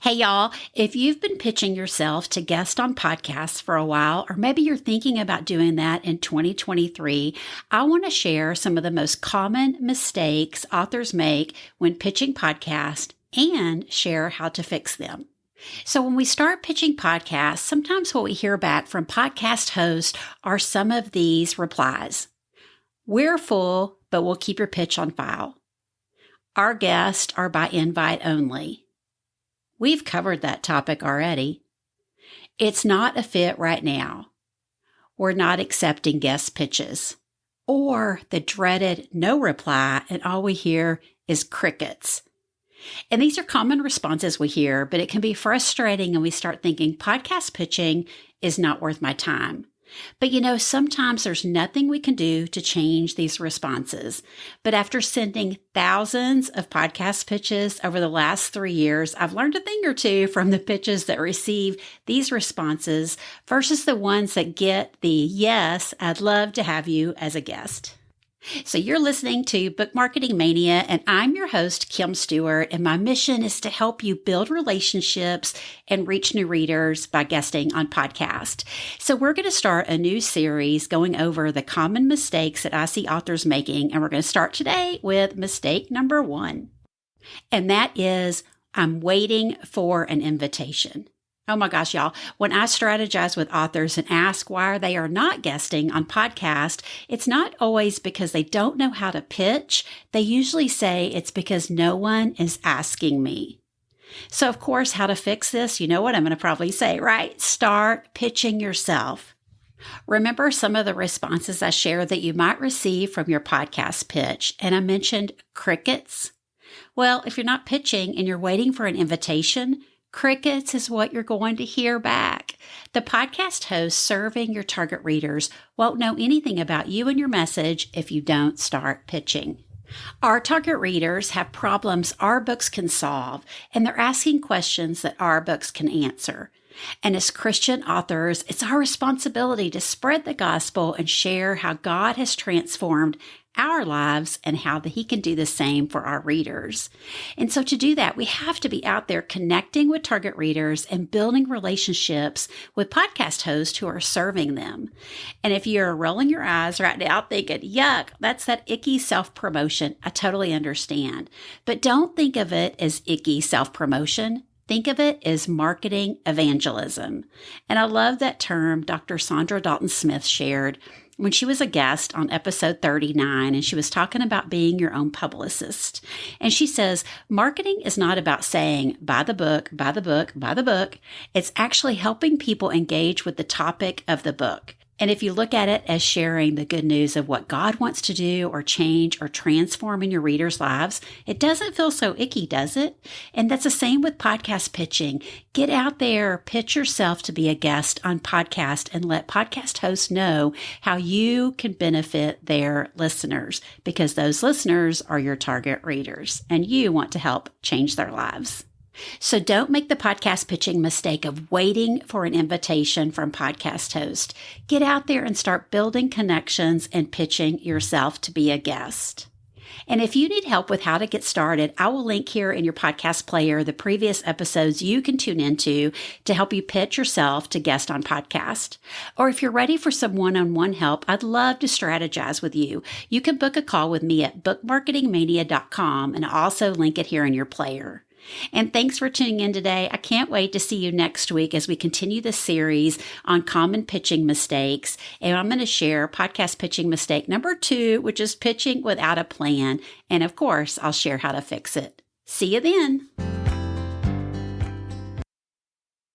Hey, y'all, if you've been pitching yourself to guest on podcasts for a while, or maybe you're thinking about doing that in 2023, I want to share some of the most common mistakes authors make when pitching podcasts and share how to fix them. So when we start pitching podcasts, sometimes what we hear back from podcast hosts are some of these replies. We're full, but we'll keep your pitch on file. Our guests are by invite only. We've covered that topic already. It's not a fit right now. We're not accepting guest pitches. Or the dreaded no reply, and all we hear is crickets. And these are common responses we hear, but it can be frustrating and we start thinking podcast pitching is not worth my time. But sometimes there's nothing we can do to change these responses. But after sending thousands of podcast pitches over the last 3 years, I've learned a thing or two from the pitches that receive these responses versus the ones that get the yes, I'd love to have you as a guest. So you're listening to Book Marketing Mania, and I'm your host, Kim Stewart, and my mission is to help you build relationships and reach new readers by guesting on podcasts. So we're going to start a new series going over the common mistakes that I see authors making, and we're going to start today with mistake number 1. And that is, I'm waiting for an invitation. Oh my gosh, y'all. When I strategize with authors and ask why they are not guesting on podcast, it's not always because they don't know how to pitch. They usually say it's because no one is asking me. So of course, how to fix this? You know what I'm going to probably say, right? Start pitching yourself. Remember some of the responses I shared that you might receive from your podcast pitch, and I mentioned crickets. Well, if you're not pitching and you're waiting for an invitation, crickets is what you're going to hear back. The podcast host serving your target readers won't know anything about you and your message if you don't start pitching. Our target readers have problems our books can solve, and they're asking questions that our books can answer. And as Christian authors, it's our responsibility to spread the gospel and share how God has transformed our lives and how He can do the same for our readers. And so to do that, we have to be out there connecting with target readers and building relationships with podcast hosts who are serving them. And if you're rolling your eyes right now thinking, yuck, that's that icky self-promotion, I totally understand. But don't think of it as icky self-promotion. Think of it as marketing evangelism. And I love that term Dr. Sandra Dalton Smith shared when she was a guest on episode 39, and she was talking about being your own publicist. And she says, marketing is not about saying, buy the book, buy the book, buy the book. It's actually helping people engage with the topic of the book. And if you look at it as sharing the good news of what God wants to do or change or transform in your readers' lives, it doesn't feel so icky, does it? And that's the same with podcast pitching. Get out there, pitch yourself to be a guest on podcast, and let podcast hosts know how you can benefit their listeners, because those listeners are your target readers and you want to help change their lives. So don't make the podcast pitching mistake of waiting for an invitation from podcast host. Get out there and start building connections and pitching yourself to be a guest. And if you need help with how to get started, I will link here in your podcast player the previous episodes you can tune into to help you pitch yourself to guest on podcast. Or if you're ready for some one-on-one help, I'd love to strategize with you. You can book a call with me at bookmarketingmania.com, and I'll also link it here in your player. And thanks for tuning in today. I can't wait to see you next week as we continue this series on common pitching mistakes. And I'm going to share podcast pitching mistake number 2, which is pitching without a plan. And of course, I'll share how to fix it. See you then.